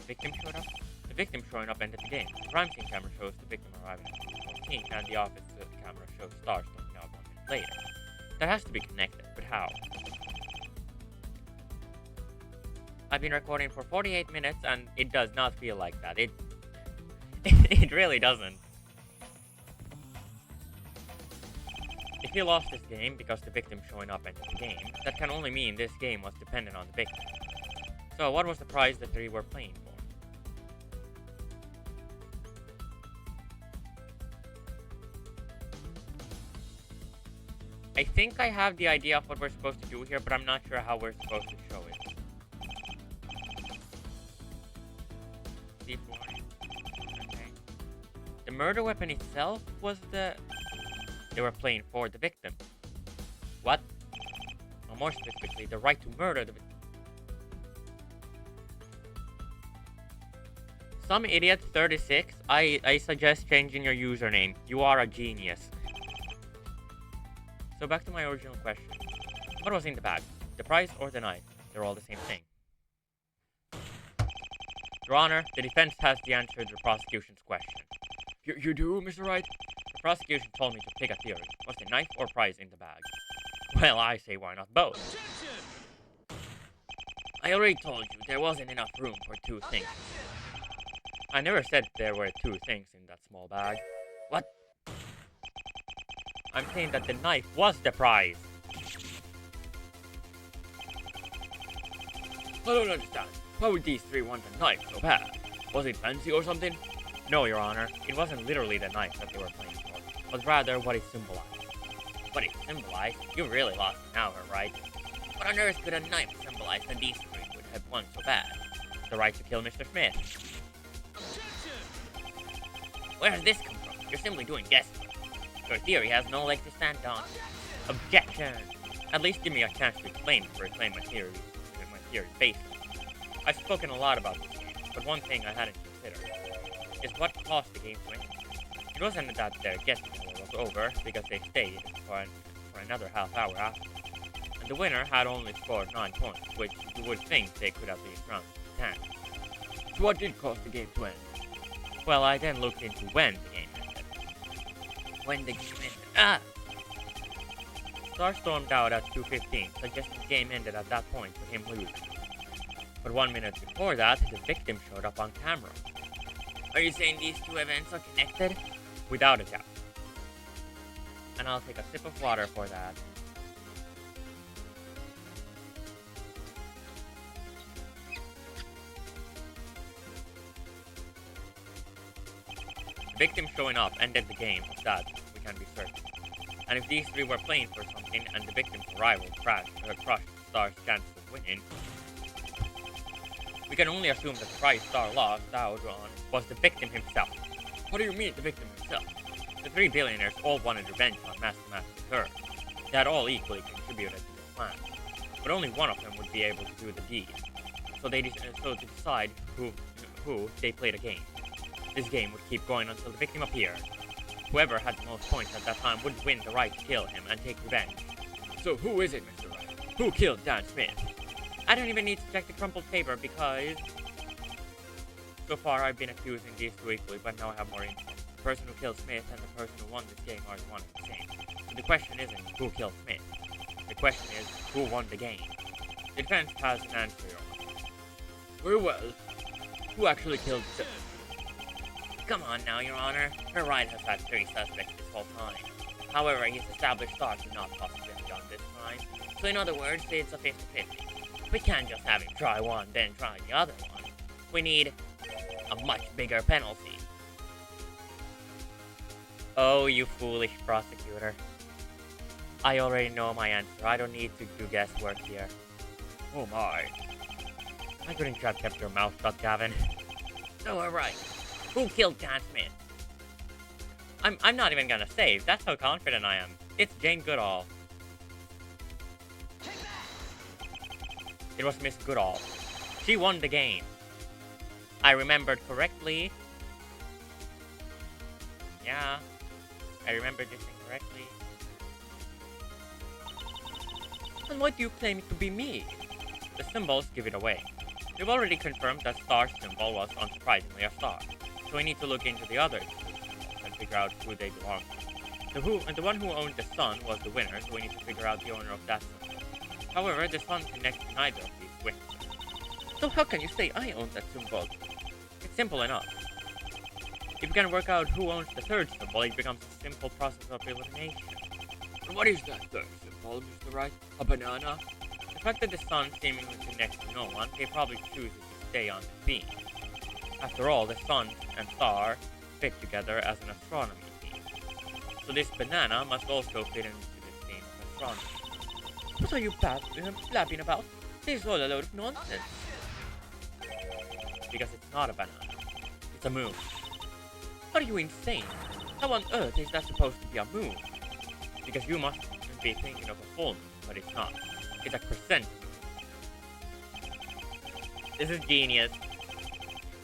The victim showing up ended the game. The crime scene camera shows the victim arriving at 2:14, and the office camera shows Star storming out 1 minute later. That has to be connected, but how? I've been recording for 48 minutes, and it does not feel like that. It really doesn't. If he lost this game because the victim showing up ended the game, that can only mean this game was dependent on the victim. So what was the prize the three were playing for? I think I have the idea of what we're supposed to do here, but I'm not sure how we're supposed to show it. Okay. The murder weapon itself was they were playing for the victim. What? Or more specifically, the right to murder the victim. Some idiot 36, I suggest changing your username. You are a genius. So back to my original question. What was in the bag? The prize or the knife? They're all the same thing. Your Honor, the defense has the answer to the prosecution's question. You do, Mr. Wright? The prosecution told me to pick a theory. Was the knife or prize in the bag? Well, I say why not both? Objection! I already told you there wasn't enough room for two things. I never said there were two things in that small bag. What? I'm saying that the knife was the prize. I don't understand. Why would these three want a knife so bad? Was it fancy or something? No, Your Honor. It wasn't literally the knife that they were playing for, but rather what it symbolized. What it symbolized? You really lost an hour, right? What on earth could a knife symbolize that these three would have won so bad? The right to kill Mr. Smith. Where does this come from? You're simply doing guesswork. Your theory has no leg to stand on. Objection! At least give me a chance to explain before you claim my theory based. I've spoken a lot about this game, but one thing I hadn't considered is what caused the game to end. It wasn't that their guessing hour was over, because they stayed for another half hour after. And the winner had only scored 9 points, which you would think they could have least round 10. So what did cause the game to end? Well, I then looked into when the game ended. When the game ended. Star stormed out at 2:15, suggesting the game ended at that point with him losing. But 1 minute before that, the victim showed up on camera. Are you saying these two events are connected? Without a doubt. And I'll take a sip of water for that. The victim showing up ended the game, of that we can be certain. And if these three were playing for something and the victim's arrival crushed Star's chances of winning, we can only assume that the prize Star lost out on was the victim himself. What do you mean, the victim himself? The three billionaires all wanted revenge on Master Her. They had all equally contributed to this plan, but only one of them would be able to do the deed. So to decide who they played a game. This game would keep going until the victim appeared. Whoever had the most points at that time would win the right to kill him and take revenge. So who is it, Mr. Wright? Who killed Dan Smith? I don't even need to check the crumpled paper because so far I've been accusing these two equally, but now I have more info. The person who killed Smith and the person who won this game are one and the same. So the question isn't who killed Smith. The question is who won the game. The defense has an answer, Your Honor. Very well. Who actually killed Smith? Come on now, Your Honor. Her right has had 3 suspects this whole time. However, he's established Star could not possibly have done this crime. So in other words, it's a 50-50. We can't just have him try one, then try the other one. We need a much bigger penalty. Oh, you foolish prosecutor. I already know my answer. I don't need to do guesswork here. Oh my. I couldn't have kept your mouth shut, Gavin. So alright. Who killed Dan Smith? I'm not even gonna say. That's how confident I am. It's Jane Goodall. It was Miss Goodall. She won the game. I remembered correctly. Yeah. I remembered this incorrectly. And why do you claim it to be me? The symbols give it away. We've already confirmed that Star's symbol was unsurprisingly a star. So we need to look into the other two symbols and figure out who they belong to. The one who owned the sun was the winner, so we need to figure out the owner of that symbol. However, the sun connects to neither of these winners. So how can you say I own that symbol? It's simple enough. If you can work out who owns the third symbol, it becomes a simple process of elimination. And what is that third symbol, Mr. Wright? A banana? The fact that the sun seemingly connects to no one, they probably choose to stay on the beam. After all, the sun and star fit together as an astronomy theme. So this banana must also fit into this theme of astronomy. What are you blabbing about? This is all a load of nonsense. Because it's not a banana. It's a moon. Are you insane? How on earth is that supposed to be a moon? Because you must be thinking of a full moon, but it's not. It's a crescent moon. This is genius.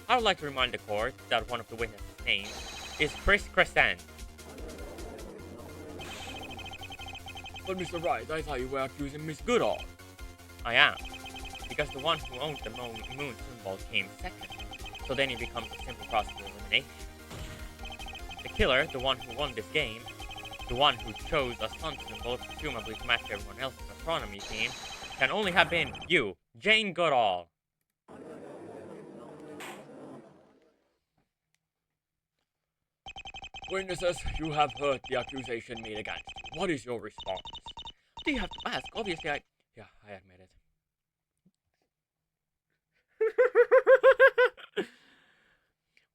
I would like to remind the court that one of the witnesses' names is Chris Crescent. But Mr. Wright, I thought you were accusing Miss Goodall. I am. Because the one who owned the moon symbol came second. So then it becomes a simple process of elimination. The killer, the one who won this game, the one who chose a sun symbol, presumably to match everyone else's astronomy team, can only have been you, Jane Goodall. Witnesses, you have heard the accusation made against you. What is your response? Do you have to ask? Obviously, Yeah, I admit it.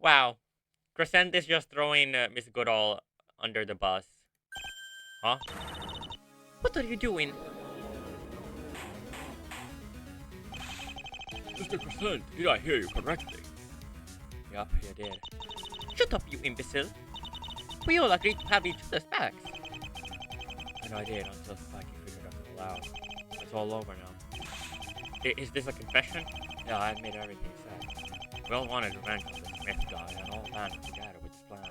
Wow. Crescent is just throwing Miss Goodall under the bus. Huh? What are you doing? Mr. Crescent, did I hear you correctly? Yup, you did. Shut up, you imbecile. We all agreed to have each other's backs. And I did until Spikey figured us all out. It's all over now. Is this a confession? Yeah, I admit everything said. We all wanted revenge on the Smith guy and all banded together with this plan.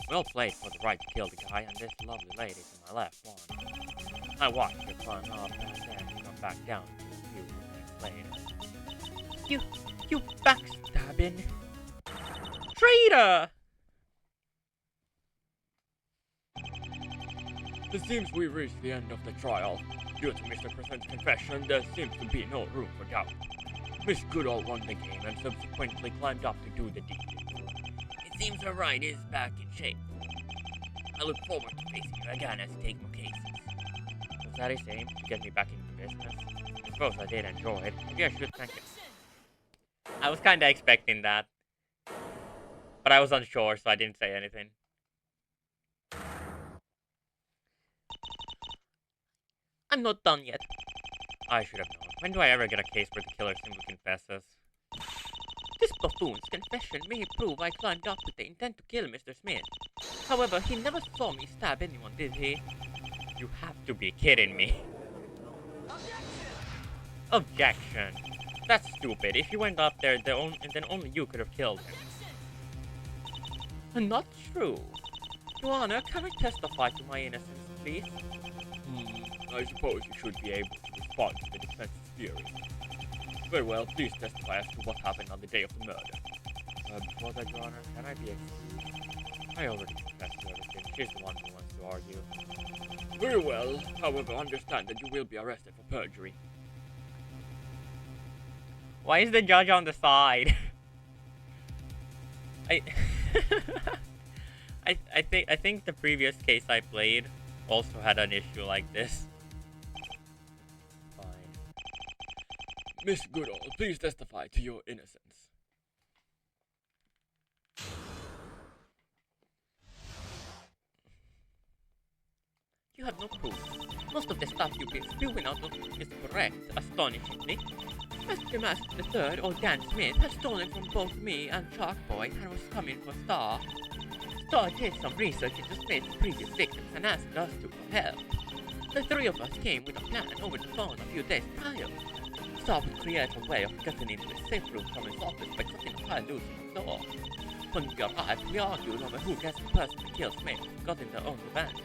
We all played for the right to kill the guy, and this lovely lady to my left won. I watched her climb up and then come back down to a few minutes later. You backstabbing traitor! It seems we've reached the end of the trial. Due to Mr. Crescent's confession, there seems to be no room for doubt. Miss Goodall won the game and subsequently climbed up to do the deed. It seems her right is back in shape. I look forward to facing you again as you take more cases. Was that his aim, to get me back into the business? I suppose I did enjoy it. Maybe I should thank him. I was kinda expecting that. But I was unsure, so I didn't say anything. I'm not done yet. I should have known. When do I ever get a case where the killer simply confesses? This buffoon's confession may prove I climbed up with the intent to kill Mr. Smith. However, he never saw me stab anyone, did he? You have to be kidding me. Objection. That's stupid. If you went up there, then only you could have killed him. Not true. Your Honor, can I testify to my innocence, please? I suppose you should be able to respond to the defense's theory. Very well, please testify as to what happened on the day of the murder. Before that, Your Honor, can I be excused? I already confessed to everything. She's the one who wants to argue. Very well, however, understand that you will be arrested for perjury. Why is the judge on the side? I think the previous case I played also had an issue like this. Fine. Miss Goodall, please testify to your innocence. You have no proof. Most of the stuff you've been spewing out is correct, astonishingly. Mr. Mask III, or Dan Smith, has stolen from both me and Sharkboy and was coming for Star. Star did some research into Smith's previous victims and asked us to help. The three of us came with a plan over the phone a few days prior. Star would create a way of getting into the safe room from his office by cutting a pile loose in the door. When we arrived, we argued over who gets the person to kill Smith, got in their own revenge.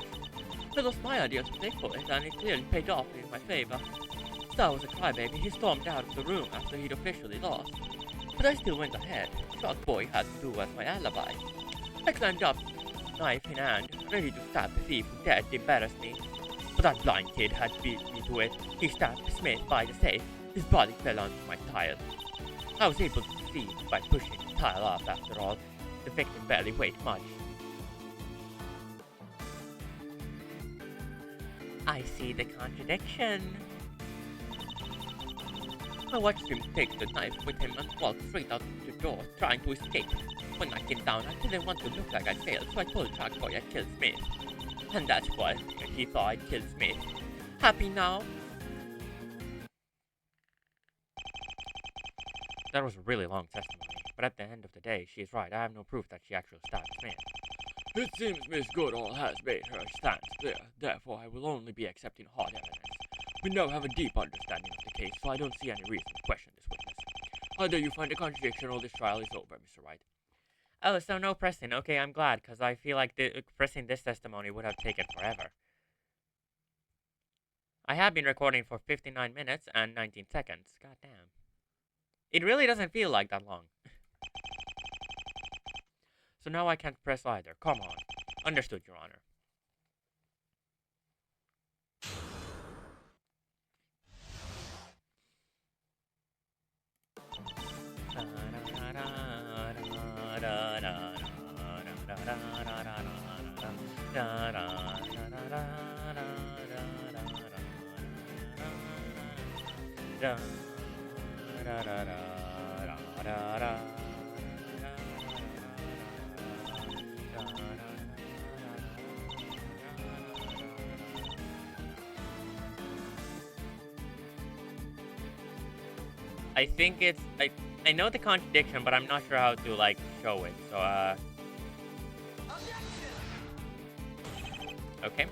It was my idea to play for it, and it clearly paid off in my favor. Star was a crybaby. He stormed out of the room after he'd officially lost. But I still went ahead. Sharkboy had to do as my alibi. I climbed up, knife in hand, ready to stab the thief who dared to embarrass me. But that blind kid had beat me to it. He stabbed Smith by the safe. His body fell onto my tile. I was able to see by pushing the tile up after all. The victim barely weighed much. I see the contradiction. I watched him take the knife with him and walk straight out the door, trying to escape. When I came down, I didn't want to look like I failed, so I told Sharkboy I'd killed Smith. And that's why he thought I'd killed Smith. Happy now? That was a really long testimony, but at the end of the day, she's right. I have no proof that she actually stabbed Smith. It seems Miss Goodall has made her stance clear, therefore I will only be accepting hard evidence. We now have a deep understanding of the case, so I don't see any reason to question this witness. Either you find a contradiction or this trial is over, Mr. Wright. Oh, so no pressing. Okay, I'm glad, because I feel like pressing this testimony would have taken forever. I have been recording for 59 minutes and 19 seconds. God damn. It really doesn't feel like that long. So now I can't press either. Come on. Understood, Your Honor. I think it's I know the contradiction, but I'm not sure how to like show it. So okay. I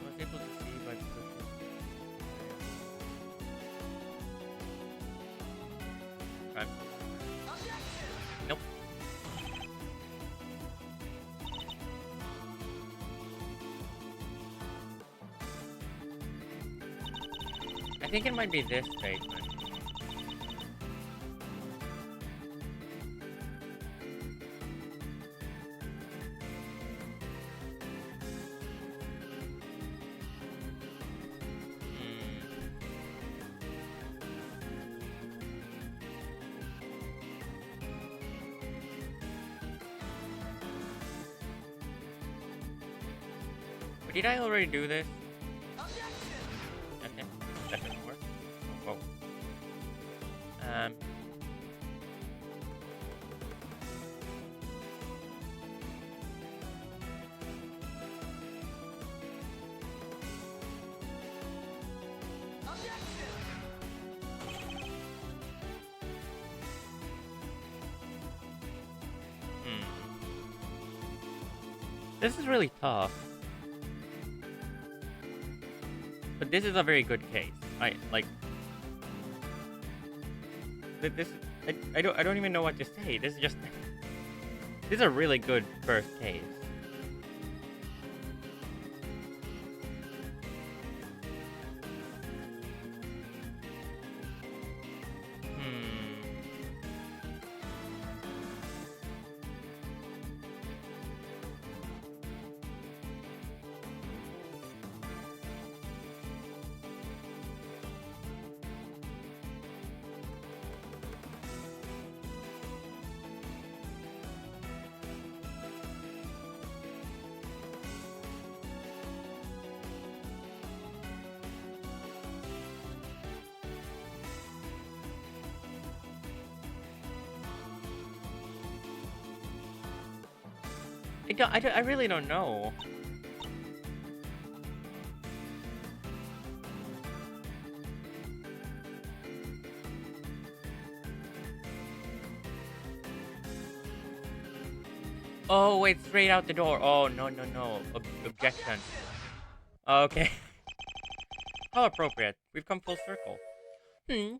was able to see by pushing. Okay. Nope. I think it might be this statement. Did I already do this? Okay, that didn't work. Oh, whoa. This is really tough. But this is a very good case. I like this. I don't even know what to say. This is just this is a really good first case. I really don't know. Oh, wait, straight out the door. Oh, no. Objection. Okay. How appropriate. We've come full circle. We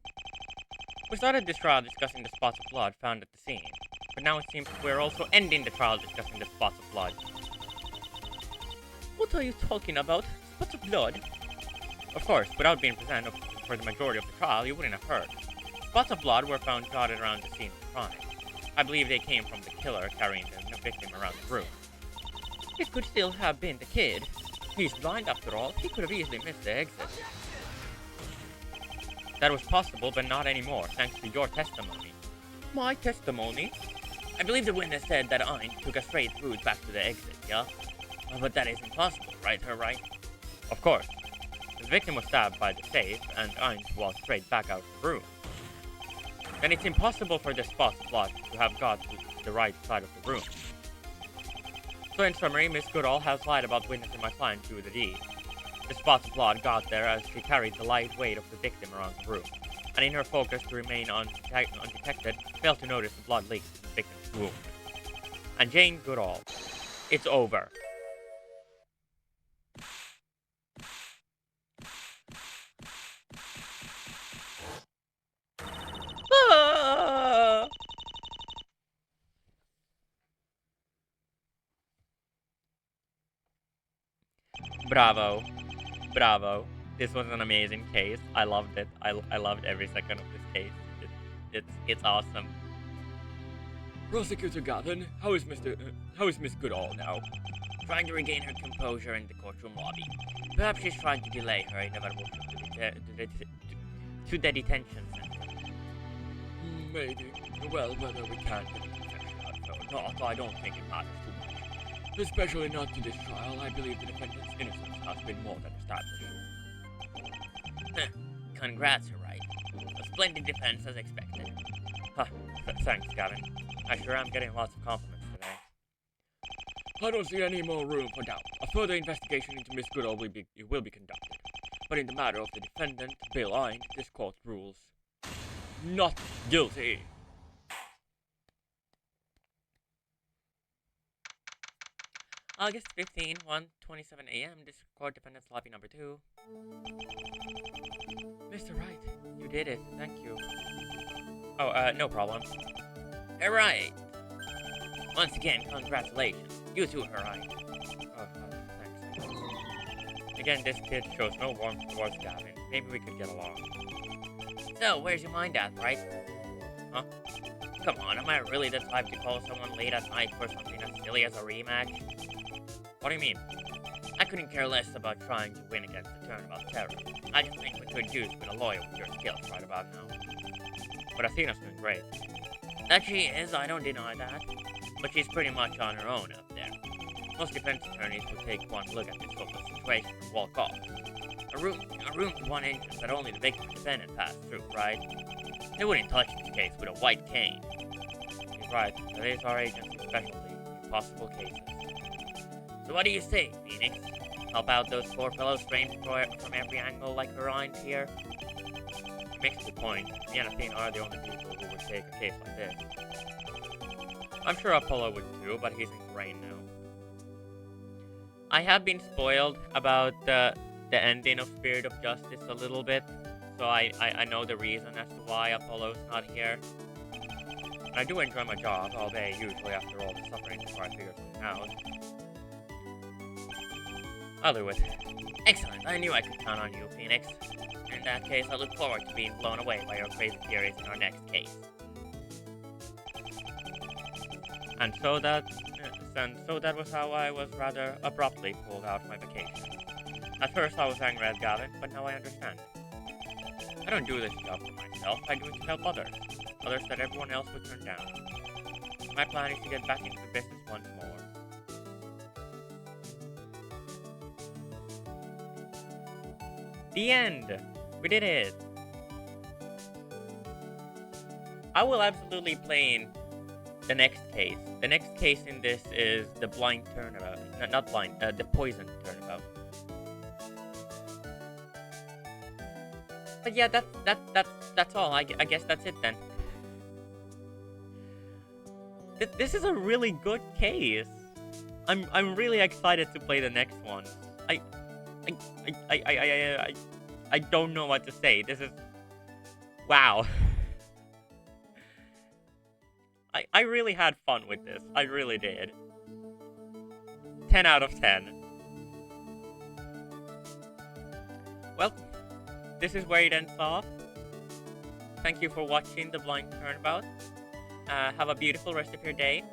started this trial discussing the spots of blood found at the scene. But now it seems we're also ending the trial discussing the spots of blood. What are you talking about? Spots of blood? Of course, without being present for the majority of the trial, you wouldn't have heard. Spots of blood were found dotted around the scene of the crime. I believe they came from the killer carrying the victim around the room. It could still have been the kid. He's blind after all. He could have easily missed the exit. That was possible, but not anymore, thanks to your testimony. My testimony? I believe the witness said that Ein took a straight route back to the exit, yeah? But that is impossible, right, right? Of course. The victim was stabbed by the safe, and Ein walked straight back out of the room. Then it's impossible for the spots of blood to have got to the right side of the room. So in summary, Miss Goodall has lied about witnessing my client do the deed. The spots of blood got there as she carried the light weight of the victim around the room, and in her focus to remain undetected, failed to notice the blood leaks to the victim's wound. And Jane Goodall, it's over. Ah! Bravo. Bravo. This was an amazing case. I loved it. I loved every second of this case. It's awesome. Prosecutor Gavin, how is Miss Goodall now? Trying to regain her composure in the courtroom lobby. Perhaps she's trying to delay her inevitable trip to the detention center. Maybe. Well, whether we can get a confession out or not, I don't think it matters too much. Especially not to this trial. I believe the defendant's innocence has been more than established. Congrats, you're right. A splendid defense as expected. Thanks, Gavin. I sure am getting lots of compliments today. I don't see any more room for doubt. A further investigation into Miss Goodall will be conducted. But in the matter of the defendant, Blind, this court rules not guilty. August 15, 1:27 a.m. This court defendant's lobby number 2. Mr. Wright, you did it. Thank you. Oh, no problem. Alright. Once again, congratulations. You too, Alright. Oh, thanks. Again, this kid shows no warmth towards Gavin. Maybe we could get along. So, where's your mind at, right? Huh? Come on, am I really the type to call someone late at night for something as silly as a rematch? What do you mean? I couldn't care less about trying to win against the Turnabout terror. I just think we could use with a lawyer with your skills right about now. But Athena's doing great. That she is, I don't deny that. But she's pretty much on her own up there. Most defense attorneys would take one look at this hopeless situation and walk off. A room with one entrance that only the victim and defendant pass through, right? They wouldn't touch this case with a white cane. He's right, that is our agency's specialty in possible cases. So what do you say, Phoenix? Help out those poor fellows framed from every angle like Orion here? He makes a good point. Me and Athena are the only people who would take a case like this. I'm sure Apollo would too, but he's in grain now. I have been spoiled about the ending of Spirit of Justice a little bit, so I know the reason as to why Apollo's not here. I do enjoy my job, albeit usually after all the suffering before I figure something out. I'll do it. Excellent, I knew I could count on you, Phoenix. In that case, I look forward to being blown away by your crazy theories in our next case. And so that was how I was rather abruptly pulled out of my vacation. At first I was angry at Gavin, but now I understand. I don't do this job for myself, I do it to help others that everyone else would turn down. My plan is to get back into the business once more. The end! We did it! I will absolutely play in the next case. The next case in this is the Blind Turnabout. Not blind, the Poison Turnabout. But yeah, that's all. I guess that's it then. This is a really good case. I'm really excited to play the next one. I don't know what to say. This is wow. I really had fun with this. I really did. 10 out of 10. Well, this is where it ends off. Thank you for watching the Blind Turnabout. Have a beautiful rest of your day.